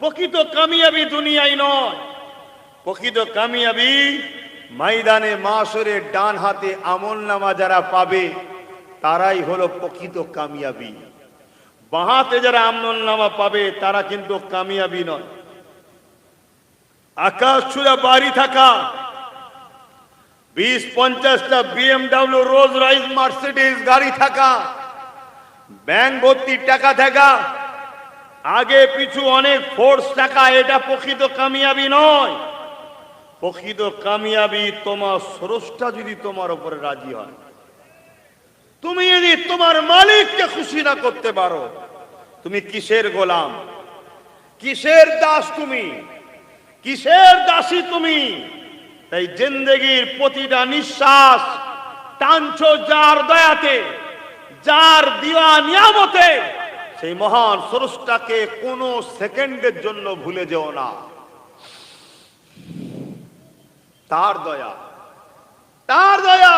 প্রকৃত কামিয়াবি দুনিয়ায় নয়, প্রকৃত কামিয়াবি ময়দানে মাশরে ডান হাতে আমলনামা যারা পাবে তারাই হলো প্রকৃত কামিয়াবি। বাঁ হাতে যারা আমলনামা পাবে তারা কিন্তু কামিয়াবি নয়। আকাশ ছুঁয়া বাড়ি থাকা, 20-50টা BMW, রোজ রয়েস, মার্সিডিজ গাড়ি থাকা, ব্যাংক ভর্তি টাকা থাকা, আগে পিছু অনেক ফোর্স টাকা, এটা প্রকৃত কামিয়াবি নয়। প্রকৃত কামিয়াবি তোমার স্রষ্টা যদি তোমার উপরে রাজি হয়। তুমি যদি তোমার মালিককে খুশি না করতে পারো, তুমি কিসের গোলাম, কিসের দাস, তুমি কিসের দাসী তুমি? তাই জিন্দেগির প্রতিটা নিঃশ্বাস টানছো যার দয়াতে, যার দেওয়া নিয়ামতে, সেই মহান স্রষ্টাকে কোনো সেকেন্ডের জন্য ভুলে যেও না। তার দয়া, তার দয়া।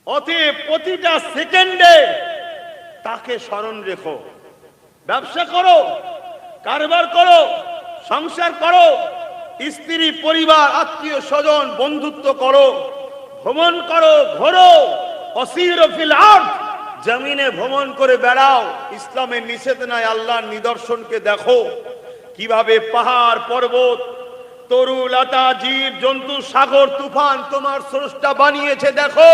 অতএব প্রতিটা সেকেন্ডে তাকে স্মরণ রেখো। ব্যবসা করো, কারবার করো, সংসার করো, স্ত্রী, পরিবার, আত্মীয় স্বজন, বন্ধুত্ব করো, ভ্রমণ করো, ঘোরো। অসির ফিল আরদ, জমিনে ভ্রমণ করে বেড়াও। ইসলামের নিষেধ নাই, আল্লাহর নিদর্শনকে দেখো। কিভাবে পাহাড়, পর্বত, তরু লতা, জীব জন্তু, সাগর, তুফান তোমার স্রষ্টা বানিয়েছে দেখো।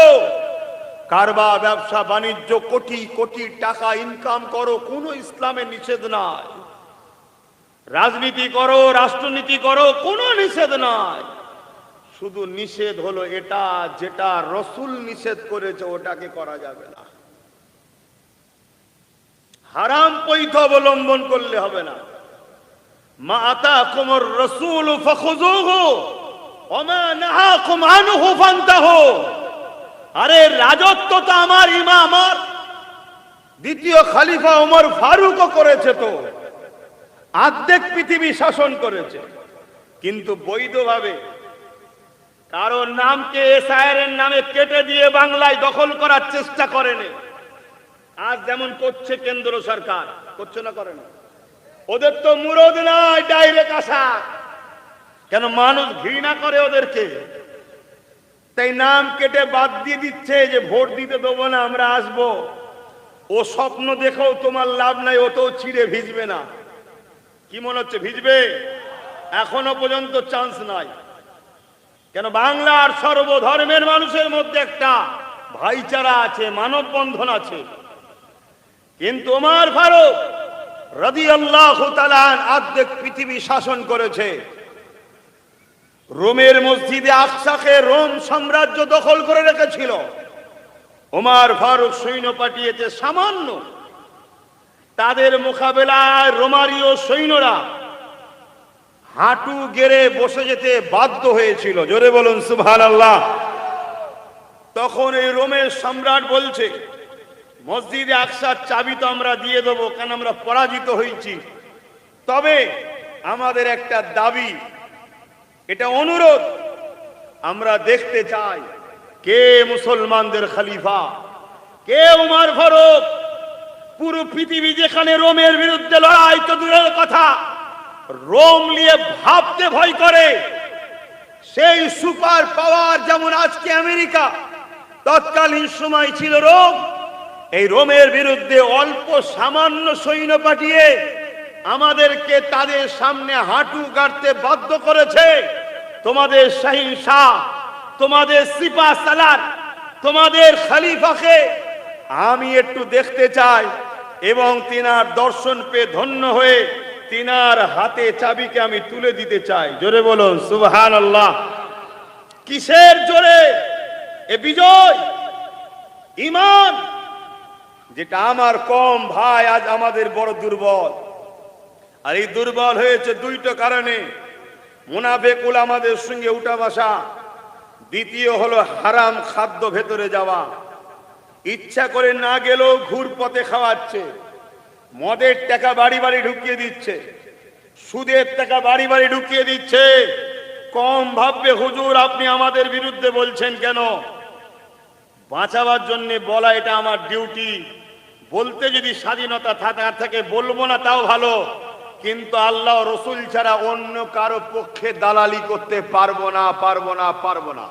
কারবার, ব্যবসা বাণিজ্য, কোটি কোটি টাকা ইনকাম করো, কোনো ইসলামের নিষেধ নাই। রাজনীতি করো, রাষ্ট্রনীতি করো, কোনো নিষেধ নাই। শুধু নিষেধ হলো এটা, যেটা রসুল নিষেধ করেছে ওটাকে করা যাবে না। হারাম পৈথ অবলম্বন করলে হবে না। মা আতাকুমুর রাসূল ফাখুযুহু ওয়া মা নাহাকুম আনহু ফান্তাহু। আরে রাজত্ব তো আমার ইমাম, আমার দ্বিতীয় খলিফা ওমর ফারুকও করেছে, তো অর্ধেক পৃথিবী শাসন করেছে, কিন্তু বৈধভাবে। কারণ নামকে এসআইআরের নামে কেটে দিয়ে বাংলায় দখল করার চেষ্টা করেনি। আজ যেমন করছে কেন্দ্র সরকার, করছে না, করে না? ওদের তো মুরদ নাই, ডাইরেক্ট আসা। কেন? মানুষ ঘৃণা করে ওদেরকে, তাই নাম কেটে বাদ দিয়ে দিচ্ছে যে ভোট দিতে দেবো না, আমরা আসবো। ও স্বপ্ন দেখেও তোমার লাভ নাই, ও তো ছিঁড়ে ভিজবে না। কি মনে হচ্ছে ভিজবে? এখনো পর্যন্ত চান্স নাই। কেন? বাংলার সর্বধর্মের মানুষের মধ্যে একটা ভাইচারা আছে, মানববন্ধন আছে। কিন্তু ওমর ফারুক রাদিয়াল্লাহু তাআলা অর্ধেক পৃথিবী শাসন করেছে। রোমের মসজিদে আকসাকে রোম সাম্রাজ্য দখল করে রেখেছিল। ওমর ফারুক সৈন্য পাঠিয়েছে সামান্য, তাদের মোকাবেলায় রোমারীয় সৈন্যরা হাঁটু গেড়ে বসে যেতে বাধ্য হয়েছিল। জোরে বলুন সুবহানাল্লাহ। তখন এই রোমের সম্রাট বলছে, মসজিদে আকসার চাবি তো আমরা দিয়ে দেবো, কেন আমরা পরাজিত হয়েছি। তবে আমাদের একটা দাবি, এটা অনুরোধ, আমরা দেখতে চাই কে মুসলমানদের খলিফা, কে ওমর ফারুক। পুরো পৃথিবী যেখানে রোমের বিরুদ্ধে লড়াই তো দূরের কথা, রোম নিয়ে ভাবতে ভয় করে। সেই সুপার পাওয়ার যেমন আজকে আমেরিকা, তৎকালীন সময় ছিল রোম। এই রোমের বিরুদ্ধে অল্প সামান্য সৈন্য পাঠিয়ে আমাদেরকে তাদের সামনে হাঁটু গাড়তে বাধ্য করেছে। তোমাদের শাহিন শাহ, তোমাদের সিপা সালার, তোমাদের খলিফাকে আমি একটু দেখতে চাই, এবং তিনার দর্শন পেয়ে ধন্য হয়ে তিনার হাতে চাবিকে আমি তুলে দিতে চাই। জোরে বলুন সুবহানাল্লাহ। কিসের জোরে এ বিজয়? ঈমান, যেটা আমার কম ভাই আজ আমাদের বড় দুর্বল। আর এই দুর্বল হয়েছে দুইটা কারণে। মুনাফিকুল আমাদের সঙ্গে উঠা বসা, দ্বিতীয় হলো হারাম খাদ্য ভেতরে যাওয়া। ইচ্ছা করে না গেলেও ঘুর পথে খাওয়াচ্ছে, মদের টাকা বাড়ি বাড়ি ঢুকিয়ে দিচ্ছে, সুদের টাকা বাড়ি বাড়ি ঢুকিয়ে দিচ্ছে। কম ভাববে হুজুর আপনি আমাদের বিরুদ্ধে বলছেন কেন? বাঁচাবার জন্য বলা, এটা আমার ডিউটি। বলতে যদি স্বাধীনতা থাকে বলবো না, তাও ভালো। কিন্তু আল্লাহ রসুল ছাড়া অন্য কারো পক্ষে দালালি করতে পারবো না, পারবো না, পারবো না।